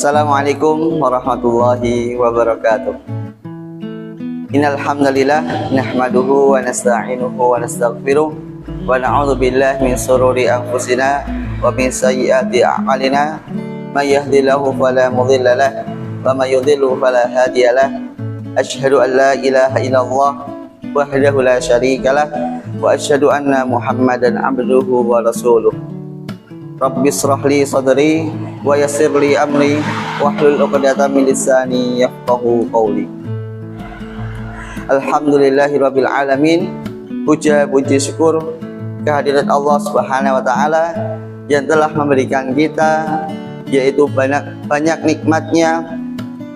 Assalamualaikum warahmatullahi wabarakatuh. Innal hamdalillah nahmaduhu wa nasta'inuhu wa nastaghfiruh wa na'udzu billahi min shururi anfusina wa min sayyiati a'malina. May yahdihillahu fala mudilla lahu wa may yudhlil fala hadiya lahu. Asyhadu an la ilaha illallah wahdahu la syarika lahu wa asyhadu anna Muhammadan abduhu wa rasuluh. Rabbi shrah li sadri wa yassir li amri wahlul 'uqdatam min lisani yafqahu qawli. Alhamdulillahirabbil alamin. Puja puji syukur kehadirat Allah Subhanahu wa taala yang telah memberikan kita yaitu banyak nikmatnya,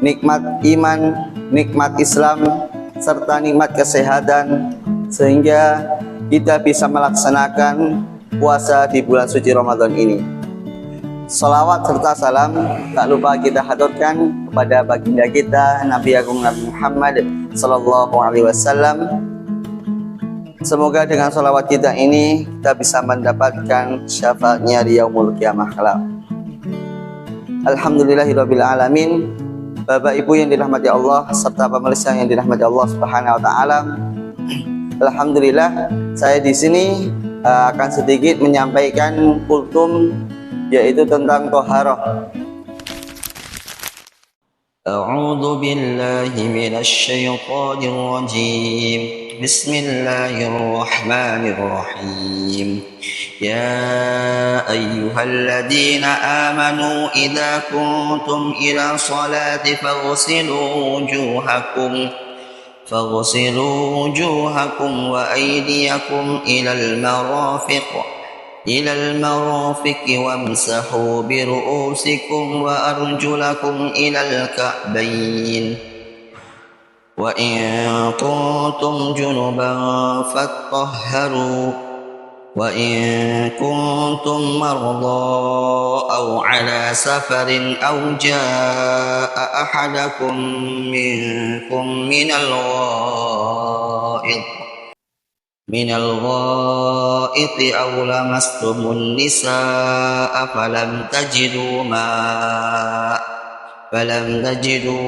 nikmat iman, nikmat Islam serta nikmat kesehatan sehingga kita bisa melaksanakan puasa di bulan suci Ramadan ini. Salawat serta salam tak lupa kita haturkan kepada baginda kita Nabi Agung Nabi Muhammad Sallallahu Alaihi Wasallam. Semoga dengan salawat kita ini kita bisa mendapatkan syafaatnya di yaumul qiyamah kelak. Alhamdulillahirabbil alamin. Bapak Ibu yang dirahmati Allah serta pemirsa yang dirahmati Allah Subhanahu wa taala. Alhamdulillah saya di sini akan sedikit menyampaikan kultum yaitu tentang thaharah. A'udzu billahi minasy syaithanir rajim. Bismillahirrahmanirrahim. Ya ayyuhalladzina amanu idza kuntum ila sholati faghsilu wujuhakum wa aydiyakum ilal marafiq wamsahu bi ru'usikum wa arjulakum ilal ka'bayn wa in kuntum junuban fattahharu wa in kuntum marda aw ala safarin aw jaa ahadakum minkum minal ghaid aw lamastumun nisaa falam tajidu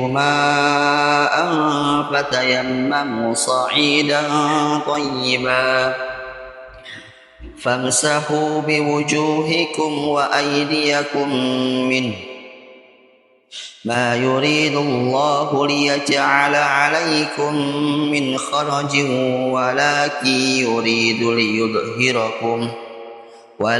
ma'an fatayammamu sa'idan tayyiban famsahu biwujuhikum wa aydiyakum minhu ma yuridullahu liyaj'ala 'alaykum min kharajin walakin yuridu liyudhhirakum wa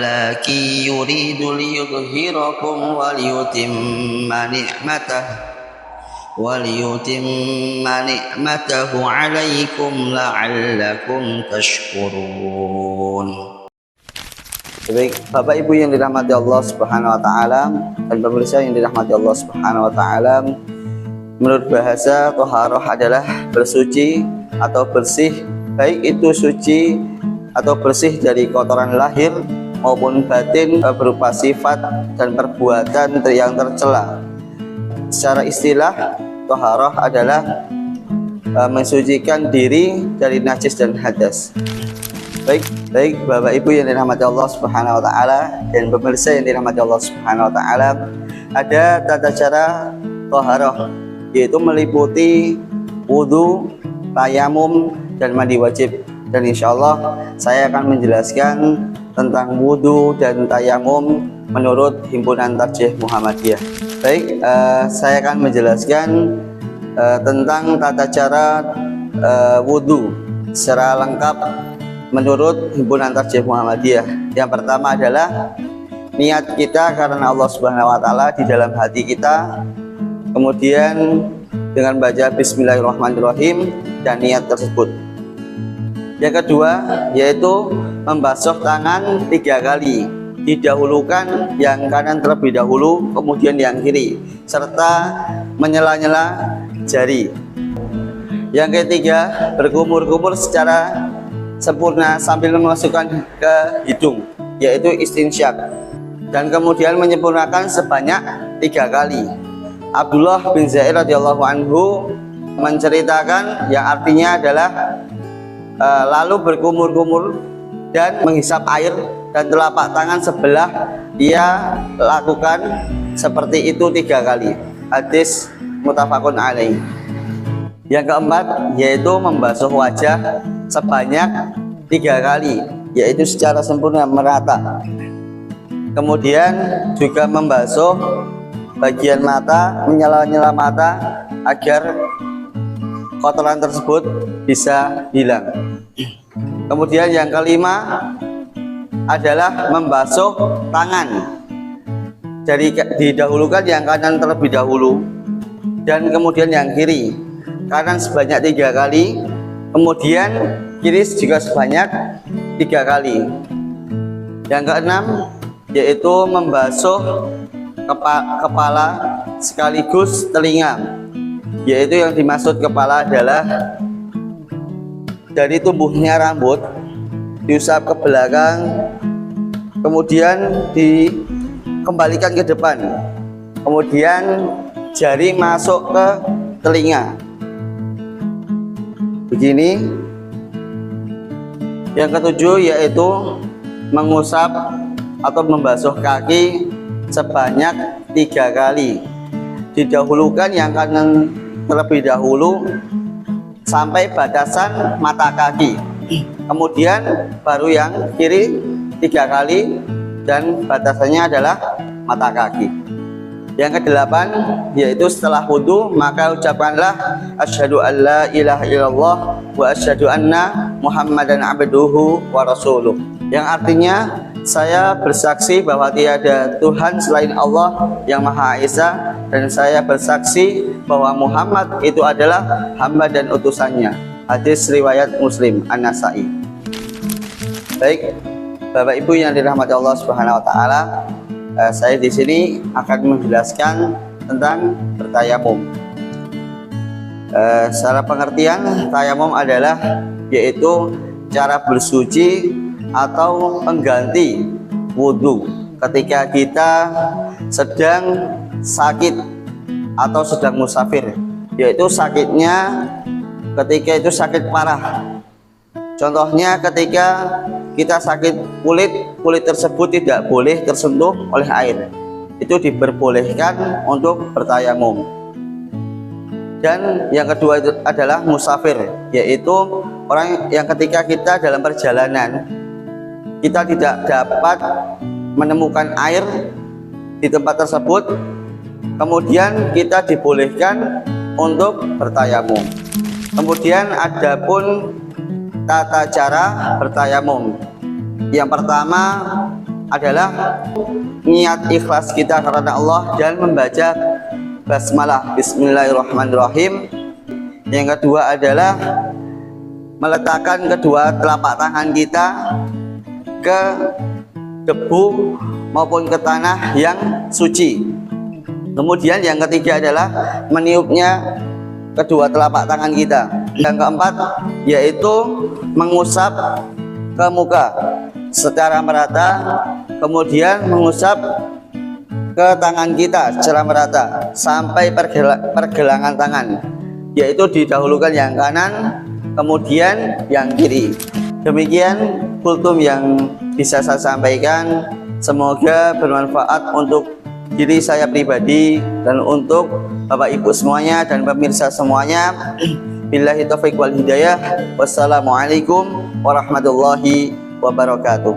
liyutimma ni'matahu 'alaykum la'allakum tashkurun. Baik, Bapak Ibu yang dirahmati Allah Subhanahu wa taala dan pemirsa yang dirahmati Allah Subhanahu wa taala, menurut bahasa thaharah adalah bersuci atau bersih, baik itu suci atau bersih dari kotoran lahir maupun batin berupa sifat dan perbuatan yang tercela. Secara istilah, thaharah adalah mensucikan diri dari najis dan hadas. Baik Bapak Ibu yang dirahmati Allah Subhanahu wa taala dan pemirsa yang dirahmati Allah Subhanahu wa taala, ada tata cara thaharah yaitu meliputi wudu, tayamum dan mandi wajib. Dan insyaallah saya akan menjelaskan tentang wudu dan tayamum menurut Himpunan Tarjih Muhammadiyah. Baik, saya akan menjelaskan tentang tata cara wudu secara lengkap menurut Himpunan Tarjih Muhammadiyah. Yang pertama adalah niat kita karena Allah Subhanahu wa taala di dalam hati kita. Kemudian dengan baca bismillahirrahmanirrahim dan niat tersebut. Yang kedua yaitu membasuh tangan 3 kali. Didahulukan yang kanan terlebih dahulu, kemudian yang kiri, serta menyela-nyela jari. Yang ketiga, berkumur-kumur secara sempurna sambil memasukkan ke hidung, yaitu istinsyak, dan kemudian menyempurnakan sebanyak 3 kali. Abdullah bin Zaid radhiyallahu anhu menceritakan yang artinya adalah lalu berkumur-kumur dan menghisap air dan telapak tangan sebelah ia lakukan seperti itu 3 kali. Hadis muttafaqun alaih. Yang keempat yaitu membasuh wajah sebanyak 3 kali, yaitu secara sempurna merata. Kemudian juga membasuh bagian mata, menyela-nyela mata agar kotoran tersebut bisa hilang. Kemudian yang kelima adalah membasuh tangan. Jadi didahulukan yang kanan terlebih dahulu dan kemudian yang kiri. Kanan sebanyak 3 kali, kemudian kiri juga sebanyak 3 kali. Yang keenam yaitu membasuh kepala sekaligus telinga, yaitu yang dimaksud kepala adalah dari tumbuhnya rambut diusap ke belakang, kemudian dikembalikan ke depan, kemudian jari masuk ke telinga begini. Yang ketujuh yaitu mengusap atau membasuh kaki sebanyak 3 kali. Didahulukan yang kanan terlebih dahulu sampai batasan mata kaki, kemudian baru yang kiri 3 kali dan batasannya adalah mata kaki. Yang kedelapan yaitu setelah wudhu maka ucapkanlah asyhadu an la ilaha illallah wa asyhadu anna muhammadan abduhu wa rasuluh, yang artinya saya bersaksi bahwa tiada Tuhan selain Allah yang Maha Esa, dan saya bersaksi bahwa Muhammad itu adalah hamba dan utusannya. Hadis riwayat Muslim An-Nasai. Baik, Bapak Ibu yang dirahmati Allah Subhanahu wa taala, saya di sini akan menjelaskan tentang bertayamum. Secara pengertian, tayamum adalah yaitu cara bersuci atau pengganti wudhu ketika kita sedang sakit atau sedang musafir, yaitu sakitnya ketika itu sakit parah. Contohnya ketika kita sakit kulit tersebut tidak boleh tersentuh oleh air, itu diperbolehkan untuk bertayamum. Dan yang kedua itu adalah musafir, yaitu orang yang ketika kita dalam perjalanan kita tidak dapat menemukan air di tempat tersebut, kemudian kita dibolehkan untuk bertayamum. Kemudian adapun tata cara bertayamum, yang pertama adalah niat ikhlas kita karena Allah dan membaca basmalah bismillahirrahmanirrahim. Yang kedua adalah meletakkan kedua telapak tangan kita ke debu maupun ke tanah yang suci. Kemudian yang ketiga adalah meniupnya kedua telapak tangan kita. Yang keempat yaitu mengusap ke muka secara merata, kemudian mengusap ke tangan kita secara merata sampai pergelangan tangan, yaitu didahulukan yang kanan kemudian yang kiri. Demikian kultum yang bisa saya sampaikan, semoga bermanfaat untuk diri saya pribadi dan untuk Bapak Ibu semuanya dan pemirsa semuanya. Billahi taufiq wal hidayah. Wassalamualaikum warahmatullahi wabarakatuh.